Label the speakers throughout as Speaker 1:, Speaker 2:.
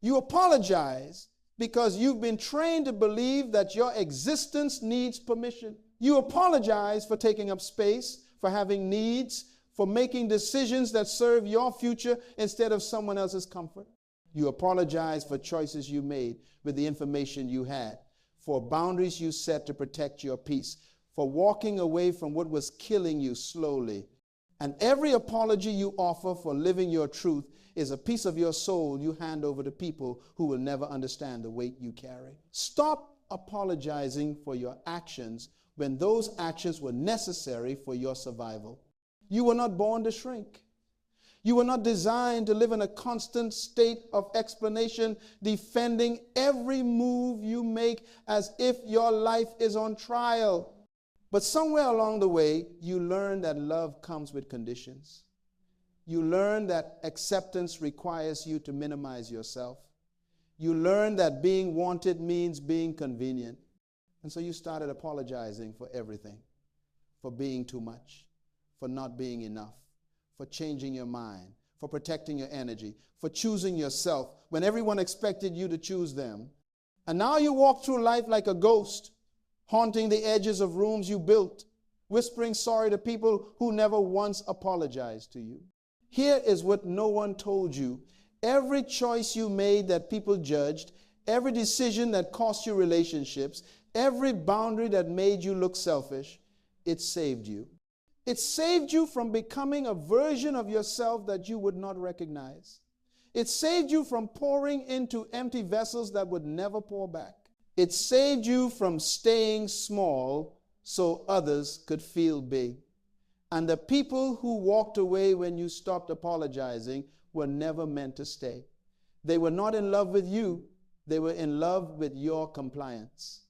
Speaker 1: You apologize because you've been trained to believe that your existence needs permission. You apologize for taking up space, for having needs, for making decisions that serve your future instead of someone else's comfort. You apologize for choices you made with the information you had, for boundaries you set to protect your peace, for walking away from what was killing you slowly. And every apology you offer for living your truth is a piece of your soul you hand over to people who will never understand the weight you carry. Stop apologizing for your actions when those actions were necessary for your survival. You were not born to shrink. You were not designed to live in a constant state of explanation, defending every move you make as if your life is on trial. But somewhere along the way, you learn that love comes with conditions. You learn that acceptance requires you to minimize yourself. You learn that being wanted means being convenient. And so you started apologizing for everything, for being too much, for not being enough, for changing your mind, for protecting your energy, for choosing yourself when everyone expected you to choose them. And now you walk through life like a ghost, haunting the edges of rooms you built, whispering sorry to people who never once apologized to you. Here is what no one told you. Every choice you made that people judged, every decision that cost you relationships, every boundary that made you look selfish, it saved you. It saved you from becoming a version of yourself that you would not recognize. It saved you from pouring into empty vessels that would never pour back. It saved you from staying small so others could feel big. And the people who walked away when you stopped apologizing were never meant to stay. They were not in love with you. They were in love with your compliance.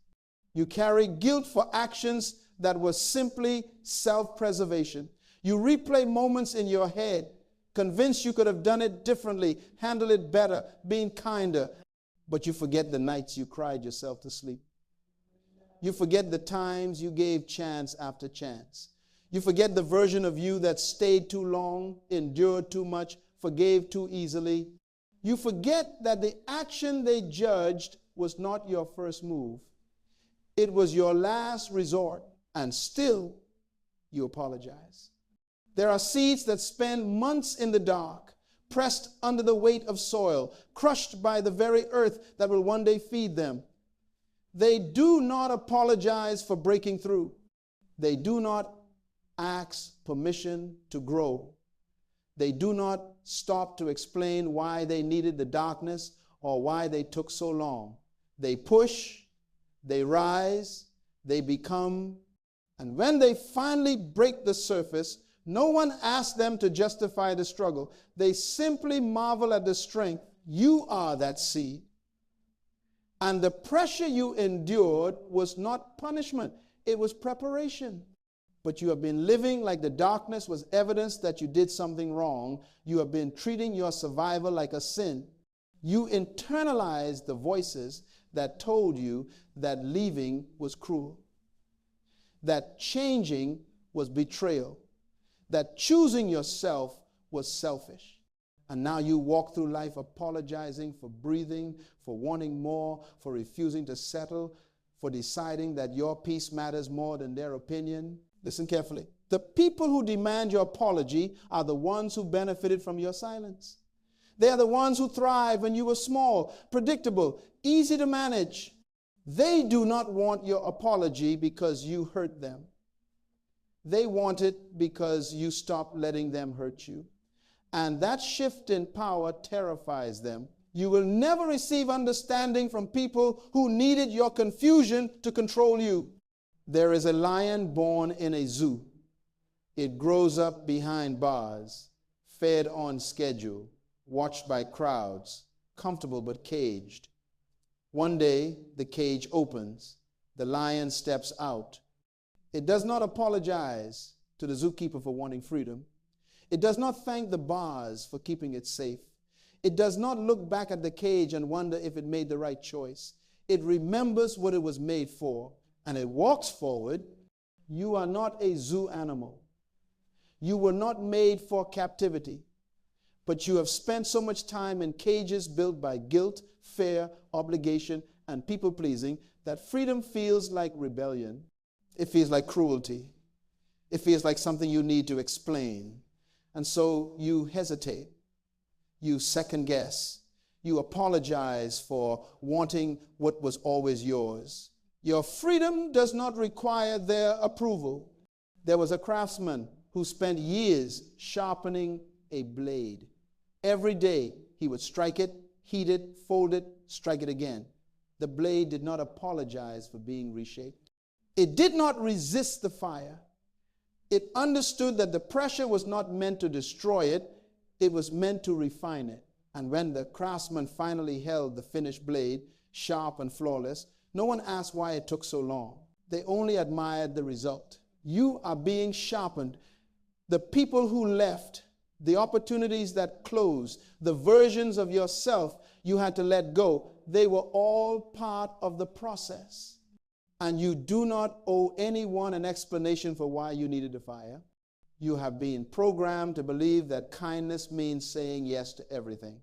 Speaker 1: You carry guilt for actions that were simply self-preservation. You replay moments in your head, convinced you could have done it differently, handled it better, been kinder. But you forget the nights you cried yourself to sleep. You forget the times you gave chance after chance. You forget the version of you that stayed too long, endured too much, forgave too easily. You forget that the action they judged was not your first move. It was your last resort, and still you apologize. There are seeds that spend months in the dark, pressed under the weight of soil, crushed by the very earth that will one day feed them. They do not apologize for breaking through. They do not ask permission to grow. They do not stop to explain why they needed the darkness or why they took so long. They push, they rise, they become, and when they finally break the surface, no one asks them to justify the struggle. They simply marvel at the strength. You are that seed. And the pressure you endured was not punishment. It was preparation. But you have been living like the darkness was evidence that you did something wrong. You have been treating your survival like a sin. You internalized the voices that told you that leaving was cruel, that changing was betrayal, that choosing yourself was selfish. And now you walk through life apologizing for breathing, for wanting more, for refusing to settle, for deciding that your peace matters more than their opinion. Listen carefully. The people who demand your apology are the ones who benefited from your silence. They are the ones who thrived when you were small, predictable, easy to manage. They do not want your apology because you hurt them. They want it because you stopped letting them hurt you. And that shift in power terrifies them. You will never receive understanding from people who needed your confusion to control you. There is a lion born in a zoo. It grows up behind bars, fed on schedule, watched by crowds, comfortable but caged. One day, the cage opens. The lion steps out. It does not apologize to the zookeeper for wanting freedom. It does not thank the bars for keeping it safe. It does not look back at the cage and wonder if it made the right choice. It remembers what it was made for, and it walks forward. You are not a zoo animal. You were not made for captivity. but you have spent so much time in cages built by guilt, fear, obligation, and people-pleasing that freedom feels like rebellion. It feels like cruelty. It feels like something you need to explain. And so you hesitate. You second guess. You apologize for wanting what was always yours. Your freedom does not require their approval. There was a craftsman who spent years sharpening a blade. Every day he would strike it, heat it, fold it, strike it again. The blade did not apologize for being reshaped. It did not resist the fire. It understood that the pressure was not meant to destroy it, it was meant to refine it. And when the craftsman finally held the finished blade, sharp and flawless, no one asked why it took so long. They only admired the result. You are being sharpened. The people who left, the opportunities that closed, the versions of yourself you had to let go, they were all part of the process. And you do not owe anyone an explanation for why you needed the fire. You have been programmed to believe that kindness means saying yes to everything,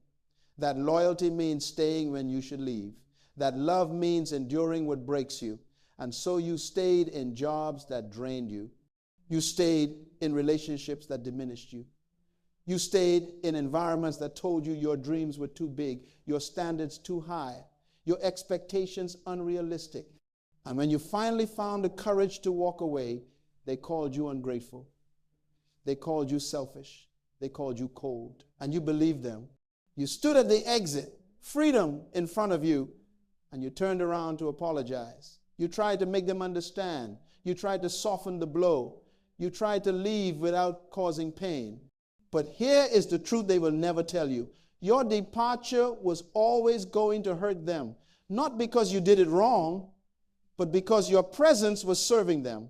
Speaker 1: that loyalty means staying when you should leave, that love means enduring what breaks you. And so you stayed in jobs that drained you. You stayed in relationships that diminished you. You stayed in environments that told you your dreams were too big, your standards too high, your expectations unrealistic. And when you finally found the courage to walk away, they called you ungrateful. They called you selfish. They called you cold. And you believed them. You stood at the exit, freedom in front of you, and you turned around to apologize. You tried to make them understand. You tried to soften the blow. You tried to leave without causing pain. But here is the truth they will never tell you. Your departure was always going to hurt them, not because you did it wrong, but because your presence was serving them,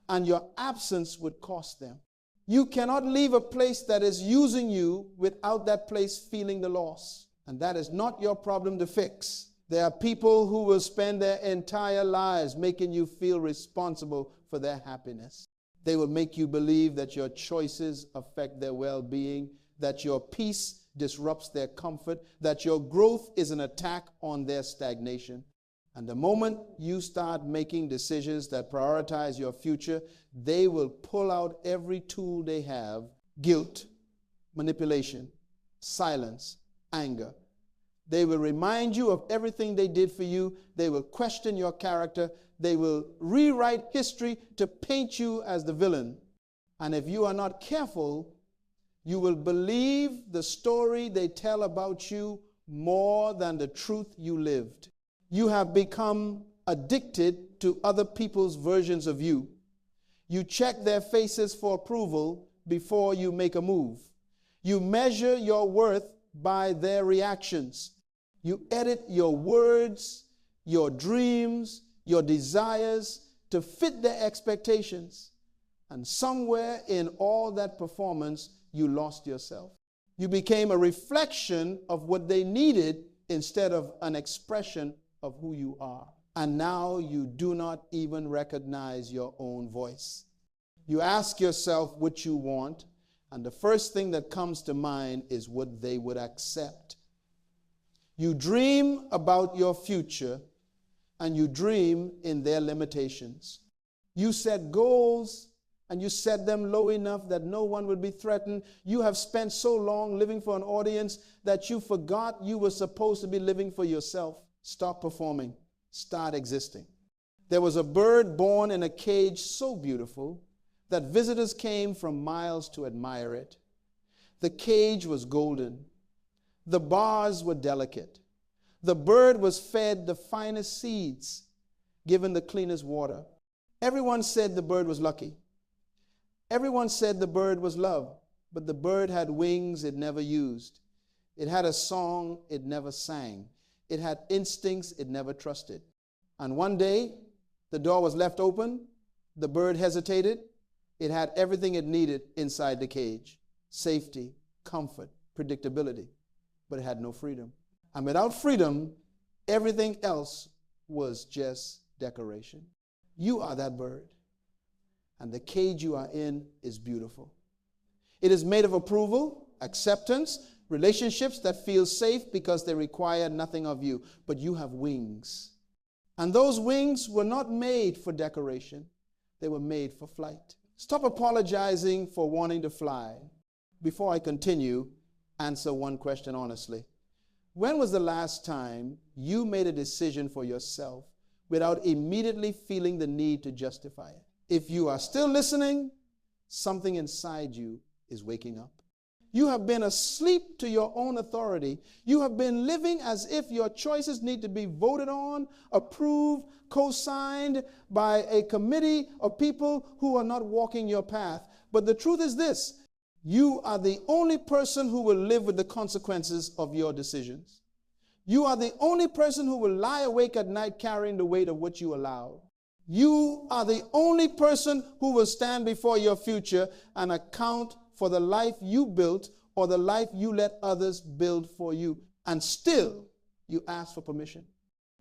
Speaker 1: and your absence would cost them. You cannot leave a place that is using you without that place feeling the loss. And that is not your problem to fix. There are people who will spend their entire lives making you feel responsible for their happiness. They will make you believe that your choices affect their well-being, that your peace disrupts their comfort, that your growth is an attack on their stagnation. And the moment you start making decisions that prioritize your future, they will pull out every tool they have: guilt, manipulation, silence, anger. They will remind you of everything they did for you. They will question your character. They will rewrite history to paint you as the villain. And if you are not careful, you will believe the story they tell about you more than the truth you lived. You have become addicted to other people's versions of you. You check their faces for approval before you make a move. You measure your worth by their reactions. You edit your words, your dreams, your desires to fit their expectations. And somewhere in all that performance, you lost yourself. You became a reflection of what they needed instead of an expression of who you are. And now you do not even recognize your own voice. You ask yourself what you want, and the first thing that comes to mind is what they would accept. You dream about your future, and you dream in their limitations. You set goals, and you set them low enough that no one would be threatened. You have spent so long living for an audience that you forgot you were supposed to be living for yourself. Stop performing. Start existing. There was a bird born in a cage so beautiful that visitors came from miles to admire it. The cage was golden. The bars were delicate. The bird was fed the finest seeds, given the cleanest water. Everyone said the bird was lucky. Everyone said the bird was loved, but the bird had wings it never used. It had a song it never sang. It had instincts it never trusted. And one day, the door was left open. The bird hesitated. It had everything it needed inside the cage: safety, comfort, predictability. But it had no freedom. And without freedom, everything else was just decoration. You are that bird. And the cage you are in is beautiful. It is made of approval, acceptance, relationships that feel safe because they require nothing of you. But you have wings. And those wings were not made for decoration. They were made for flight. Stop apologizing for wanting to fly. Before I continue, answer one question honestly. When was the last time you made a decision for yourself without immediately feeling the need to justify it? If you are still listening, something inside you is waking up. You have been asleep to your own authority. You have been living as if your choices need to be voted on, approved, co-signed by a committee of people who are not walking your path. But the truth is this: you are the only person who will live with the consequences of your decisions. You are the only person who will lie awake at night carrying the weight of what you allow. You are the only person who will stand before your future and account for the life you built or the life you let others build for you. And still, you ask for permission.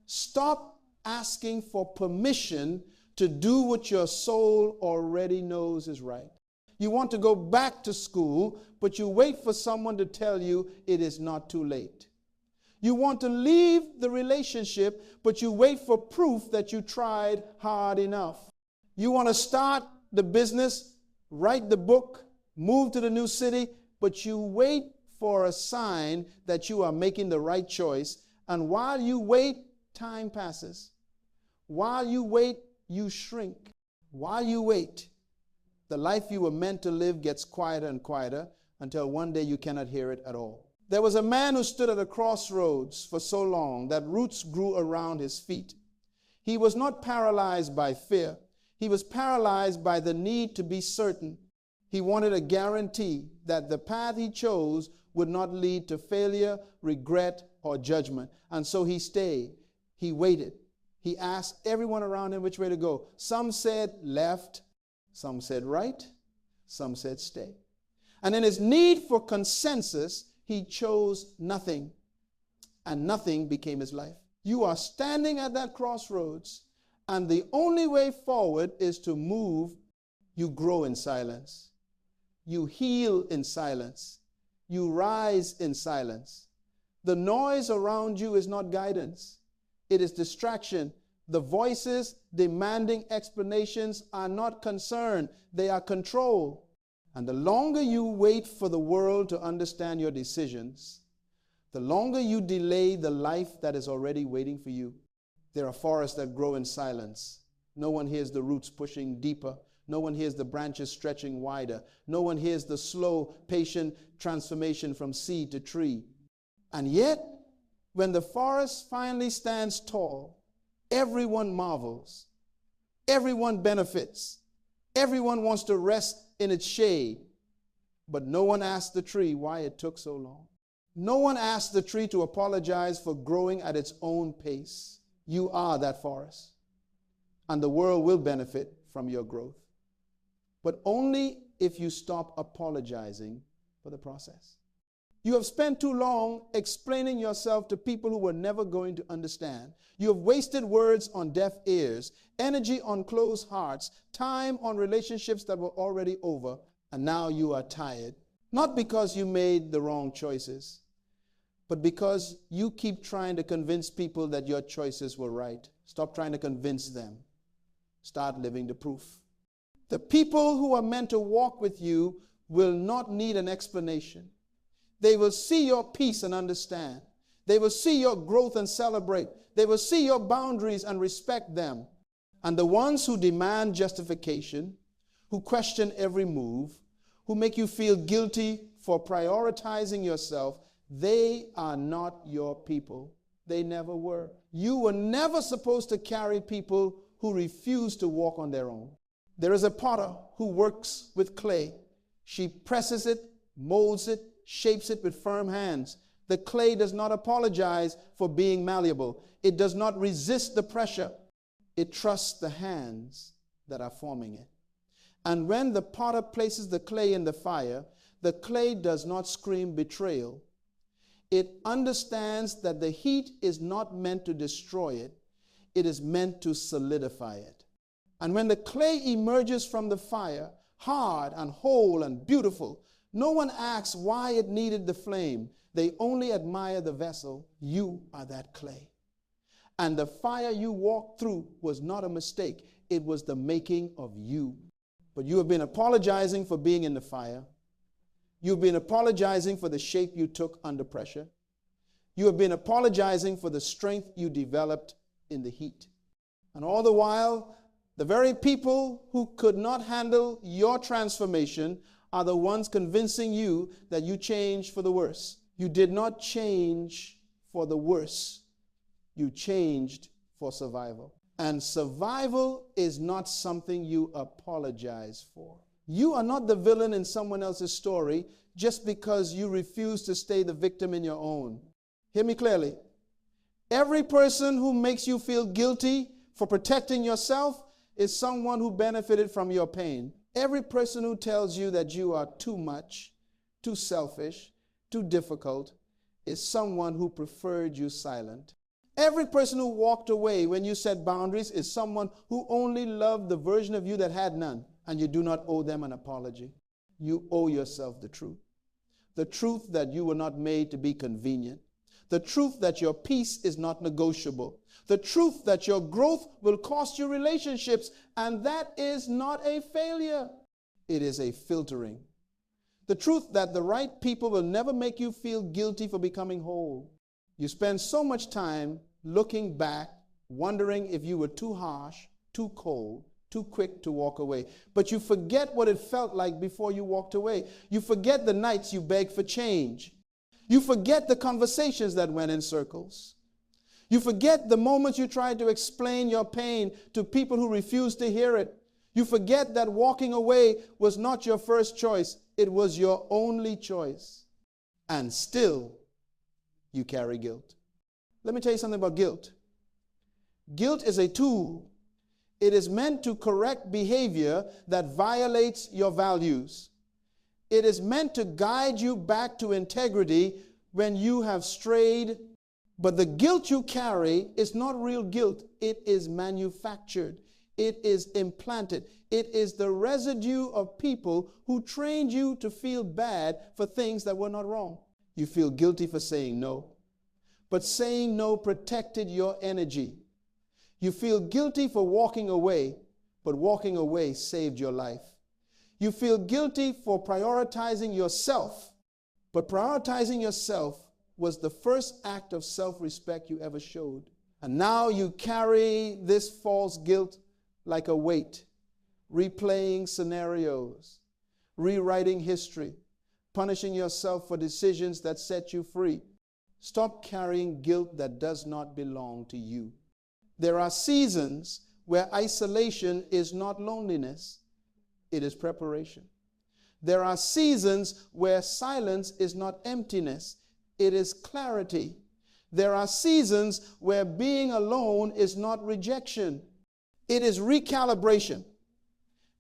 Speaker 1: Stop asking for permission to do what your soul already knows is right. You want to go back to school, but you wait for someone to tell you it is not too late. You want to leave the relationship, but you wait for proof that you tried hard enough. You want to start the business, write the book, move to the new city, but you wait for a sign that you are making the right choice. And while you wait, time passes. While you wait, you shrink. While you wait, the life you were meant to live gets quieter and quieter until one day you cannot hear it at all. There was a man who stood at a crossroads for so long that roots grew around his feet. He was not paralyzed by fear. He was paralyzed by the need to be certain. He wanted a guarantee that the path he chose would not lead to failure, regret, or judgment. And so he stayed. He waited. He asked everyone around him which way to go. Some said left. Some said right. Some said stay. And in his need for consensus, he chose nothing, and nothing became his life. You are standing at that crossroads, and the only way forward is to move. You grow in silence. You heal in silence. You rise in silence. The noise around you is not guidance. It is distraction. The voices demanding explanations are not concern. They are control. And the longer you wait for the world to understand your decisions, the longer you delay the life that is already waiting for you. There are forests that grow in silence. No one hears the roots pushing deeper. No one hears the branches stretching wider. No one hears the slow, patient transformation from seed to tree. And yet, when the forest finally stands tall, everyone marvels. Everyone benefits. Everyone wants to rest in its shade. But no one asked the tree why it took so long. No one asked the tree to apologize for growing at its own pace. You are that forest, and the world will benefit from your growth. But only if you stop apologizing for the process. You have spent too long explaining yourself to people who were never going to understand. You have wasted words on deaf ears, energy on closed hearts, time on relationships that were already over, and now you are tired. Not because you made the wrong choices, but because you keep trying to convince people that your choices were right. Stop trying to convince them. Start living the proof. The people who are meant to walk with you will not need an explanation. They will see your peace and understand. They will see your growth and celebrate. They will see your boundaries and respect them. And the ones who demand justification, who question every move, who make you feel guilty for prioritizing yourself, they are not your people. They never were. You were never supposed to carry people who refuse to walk on their own. There is a potter who works with clay. She presses it, molds it, shapes it with firm hands. The clay does not apologize for being malleable. It does not resist the pressure. It trusts the hands that are forming it. And when the potter places the clay in the fire, the clay does not scream betrayal. It understands that the heat is not meant to destroy it. It is meant to solidify it. And when the clay emerges from the fire, hard and whole and beautiful, No one asks why it needed the flame. They only admire the vessel. You are that clay. And the fire you walked through was not a mistake. It was the making of you. But you have been apologizing for being in the fire. You've been apologizing for the shape you took under pressure. You have been apologizing for the strength you developed in the heat. And all the while, the very people who could not handle your transformation are the ones convincing you that you changed for the worse. You did not change for the worse. You changed for survival. And survival is not something you apologize for. You are not the villain in someone else's story just because you refuse to stay the victim in your own. Hear me clearly. Every person who makes you feel guilty for protecting yourself is someone who benefited from your pain. Every person who tells you that you are too much, too selfish, too difficult is someone who preferred you silent. Every person who walked away when you set boundaries is someone who only loved the version of you that had none, and you do not owe them an apology. You owe yourself the truth. The truth that you were not made to be convenient. The truth that your peace is not negotiable. The truth that your growth will cost you relationships, and that is not a failure. It is a filtering. The truth that the right people will never make you feel guilty for becoming whole. You spend so much time looking back, wondering if you were too harsh, too cold, too quick to walk away. But you forget what it felt like before you walked away. You forget the nights you begged for change. You forget the conversations that went in circles. You forget the moments you tried to explain your pain to people who refused to hear it. You forget that walking away was not your first choice. It was your only choice. And still, you carry guilt. Let me tell you something about guilt. Guilt is a tool. It is meant to correct behavior that violates your values. It is meant to guide you back to integrity when you have strayed. But the guilt you carry is not real guilt. It is manufactured. It is implanted. It is the residue of people who trained you to feel bad for things that were not wrong. You feel guilty for saying no. But saying no protected your energy. You feel guilty for walking away, but walking away saved your life. You feel guilty for prioritizing yourself, but prioritizing yourself was the first act of self-respect you ever showed. And now you carry this false guilt like a weight, replaying scenarios, rewriting history, punishing yourself for decisions that set you free. Stop carrying guilt that does not belong to you. There are seasons where isolation is not loneliness, it is preparation. There are seasons where silence is not emptiness, it is clarity. There are seasons where being alone is not rejection, it is recalibration.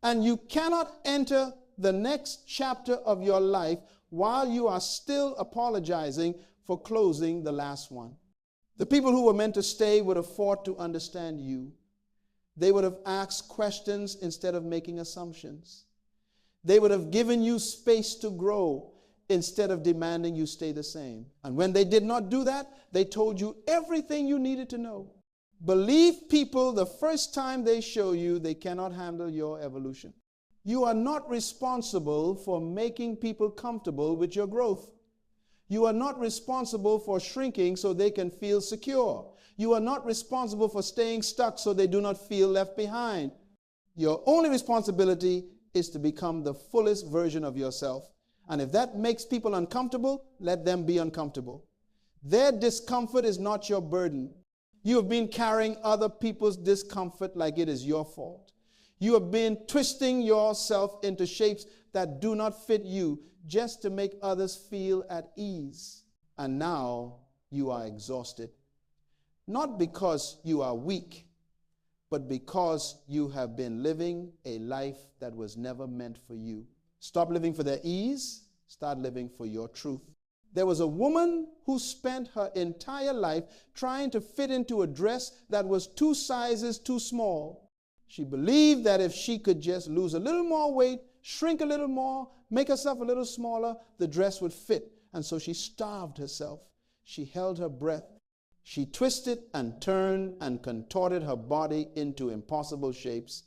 Speaker 1: And you cannot enter the next chapter of your life while you are still apologizing for closing the last one. The people who were meant to stay would have fought to understand you. They would have asked questions instead of making assumptions. They would have given you space to grow instead of demanding you stay the same. And when they did not do that, they told you everything you needed to know. Believe people the first time they show you they cannot handle your evolution. You are not responsible for making people comfortable with your growth. You are not responsible for shrinking so they can feel secure. You are not responsible for staying stuck so they do not feel left behind. Your only responsibility is to become the fullest version of yourself. And if that makes people uncomfortable, let them be uncomfortable. Their discomfort is not your burden. You have been carrying other people's discomfort like it is your fault. You have been twisting yourself into shapes that do not fit you just to make others feel at ease. And now you are exhausted. Not because you are weak, but because you have been living a life that was never meant for you. Stop living for their ease. Start living for your truth. There was a woman who spent her entire life trying to fit into a dress that was 2 sizes too small. She believed that if she could just lose a little more weight, shrink a little more, make herself a little smaller, the dress would fit. And so she starved herself. She held her breath. She twisted and turned and contorted her body into impossible shapes,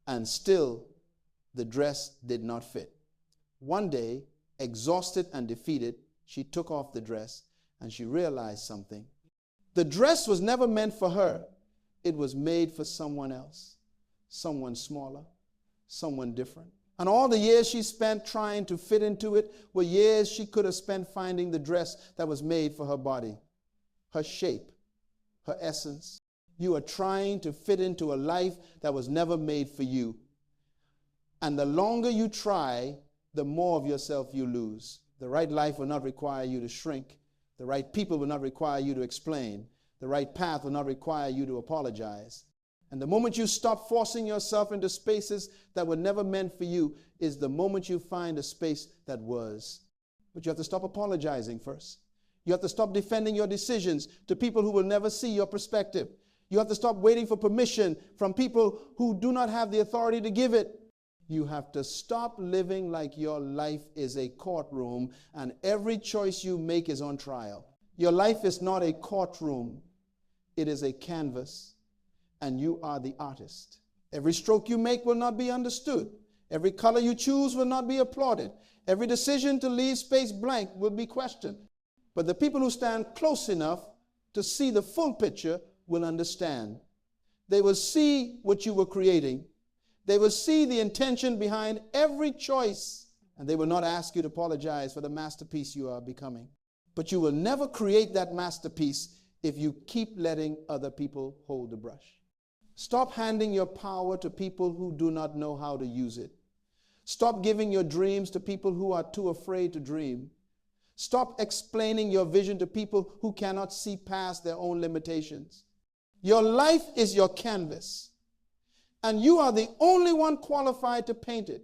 Speaker 1: and still the dress did not fit. One day, exhausted and defeated, she took off the dress and she realized something. The dress was never meant for her. It was made for someone else, someone smaller, someone different. And all the years she spent trying to fit into it were years she could have spent finding the dress that was made for her body, her shape, her essence. You are trying to fit into a life that was never made for you. And the longer you try, the more of yourself you lose. The right life will not require you to shrink. The right people will not require you to explain. The right path will not require you to apologize. And the moment you stop forcing yourself into spaces that were never meant for you is the moment you find a space that was. But you have to stop apologizing first. You have to stop defending your decisions to people who will never see your perspective. You have to stop waiting for permission from people who do not have the authority to give it. You have to stop living like your life is a courtroom and every choice you make is on trial. Your life is not a courtroom. It is a canvas, and you are the artist. Every stroke you make will not be understood. Every color you choose will not be applauded. Every decision to leave space blank will be questioned. But the people who stand close enough to see the full picture will understand. They will see what you were creating. They will see the intention behind every choice, and they will not ask you to apologize for the masterpiece you are becoming. But you will never create that masterpiece if you keep letting other people hold the brush. Stop handing your power to people who do not know how to use it. Stop giving your dreams to people who are too afraid to dream. Stop explaining your vision to people who cannot see past their own limitations. Your life is your canvas, and you are the only one qualified to paint it.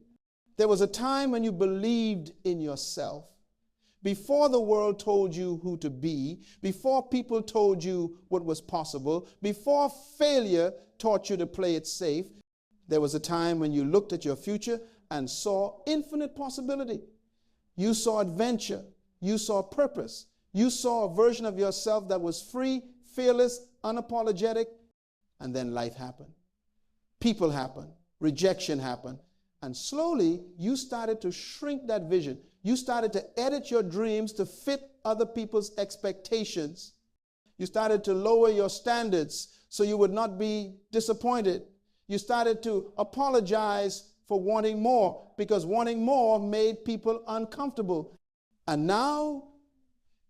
Speaker 1: There was a time when you believed in yourself. Before the world told you who to be, before people told you what was possible, before failure taught you to play it safe, there was a time when you looked at your future and saw infinite possibility. You saw adventure. You saw purpose. You saw a version of yourself that was free, fearless, unapologetic, and then life happened. People happened. Rejection happened. And slowly, you started to shrink that vision. You started to edit your dreams to fit other people's expectations. You started to lower your standards so you would not be disappointed. You started to apologize for wanting more because wanting more made people uncomfortable. And now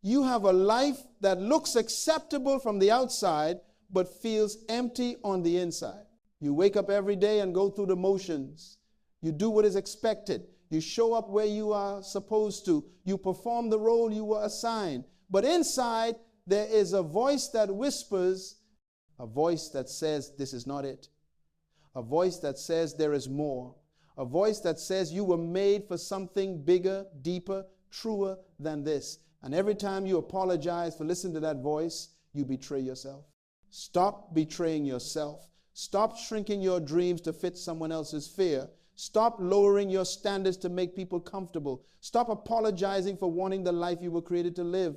Speaker 1: you have a life that looks acceptable from the outside but feels empty on the inside. You wake up every day and go through the motions. You do what is expected. You show up where you are supposed to. You perform the role you were assigned. But inside, there is a voice that whispers, a voice that says, this is not it. A voice that says there is more. A voice that says you were made for something bigger, deeper, truer than this. And every time you apologize for listening to that voice, you betray yourself. Stop betraying yourself. Stop shrinking your dreams to fit someone else's fear. Stop lowering your standards to make people comfortable. Stop apologizing for wanting the life you were created to live.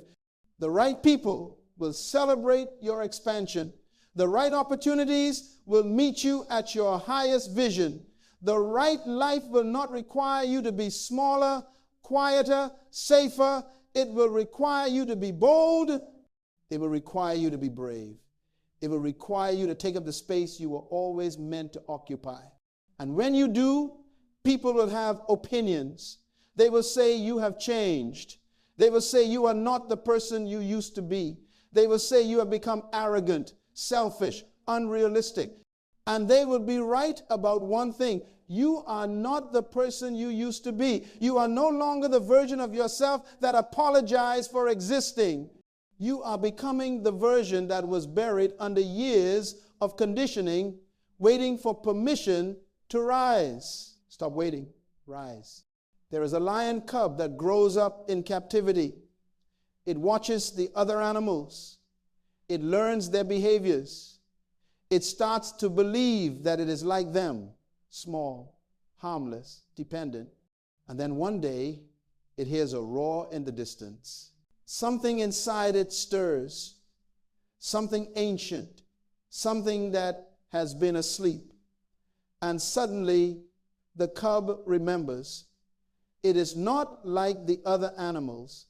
Speaker 1: The right people will celebrate your expansion. The right opportunities will meet you at your highest vision. The right life will not require you to be smaller, quieter, safer. It will require you to be bold. It will require you to be brave. It will require you to take up the space you were always meant to occupy. And when you do, people will have opinions. They will say you have changed. They will say you are not the person you used to be. They will say you have become arrogant, selfish, unrealistic. And they will be right about one thing. You are not the person you used to be. You are no longer the version of yourself that apologized for existing. You are becoming the version that was buried under years of conditioning, waiting for permission to rise. Stop waiting. Rise. There is a lion cub that grows up in captivity. It watches the other animals. It learns their behaviors. It starts to believe that it is like them, small, harmless, dependent. And then one day, it hears a roar in the distance. Something inside it stirs, something ancient, something that has been asleep. And suddenly, the cub remembers, it is not like the other animals.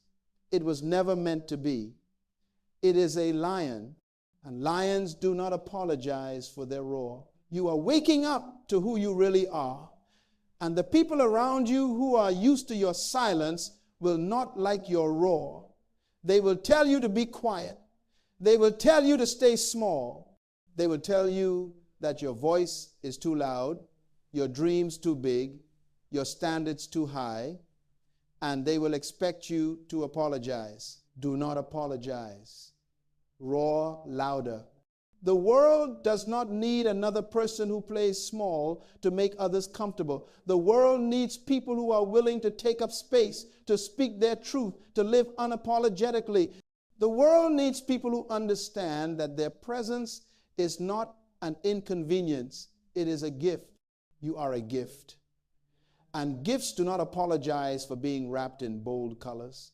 Speaker 1: It was never meant to be. It is a lion, and lions do not apologize for their roar. You are waking up to who you really are. And the people around you who are used to your silence will not like your roar. They will tell you to be quiet. They will tell you to stay small. They will tell you that your voice is too loud, your dreams too big, your standards too high, and they will expect you to apologize. Do not apologize. Roar louder. The world does not need another person who plays small to make others comfortable. The world needs people who are willing to take up space, to speak their truth, to live unapologetically. The world needs people who understand that their presence is not an inconvenience. It is a gift. You are a gift. And gifts do not apologize for being wrapped in bold colors.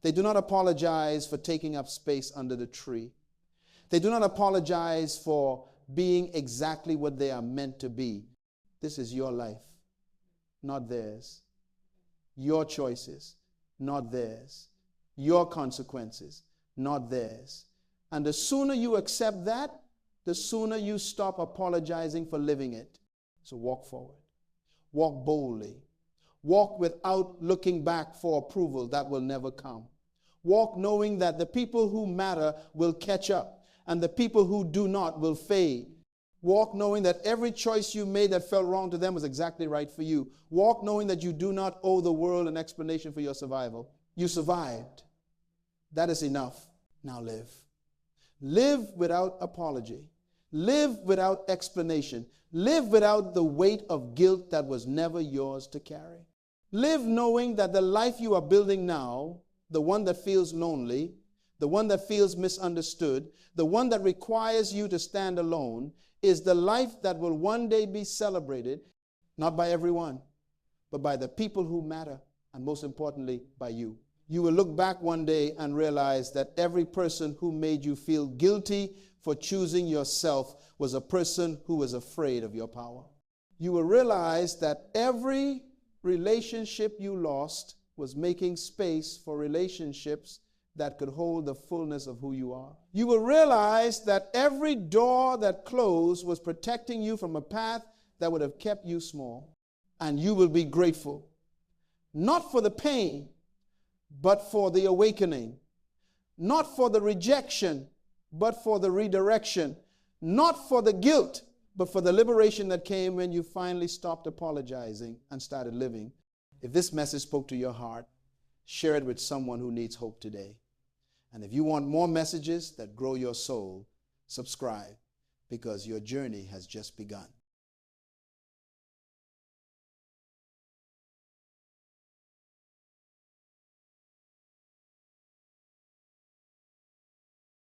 Speaker 1: They do not apologize for taking up space under the tree. They do not apologize for being exactly what they are meant to be. This is your life, not theirs. Your choices, not theirs. Your consequences, not theirs. And the sooner you accept that, the sooner you stop apologizing for living it. So walk forward. Walk boldly. Walk without looking back for approval that will never come. Walk knowing that the people who matter will catch up and the people who do not will fade. Walk knowing that every choice you made that felt wrong to them was exactly right for you. Walk knowing that you do not owe the world an explanation for your survival. You survived. That is enough. Now live. Live without apology. Live without explanation. Live without the weight of guilt that was never yours to carry. Live knowing that the life you are building now, the one that feels lonely, the one that feels misunderstood, the one that requires you to stand alone, is the life that will one day be celebrated, not by everyone, but by the people who matter, and most importantly, by you. You will look back one day and realize that every person who made you feel guilty for choosing yourself was a person who was afraid of your power. You will realize that every relationship you lost was making space for relationships that could hold the fullness of who you are. You will realize that every door that closed was protecting you from a path that would have kept you small. And you will be grateful, not for the pain, but for the awakening, not for the rejection, but for the redirection, not for the guilt, but for the liberation that came when you finally stopped apologizing and started living. If this message spoke to your heart, share it with someone who needs hope today. And if you want more messages that grow your soul, subscribe, because your journey has just begun.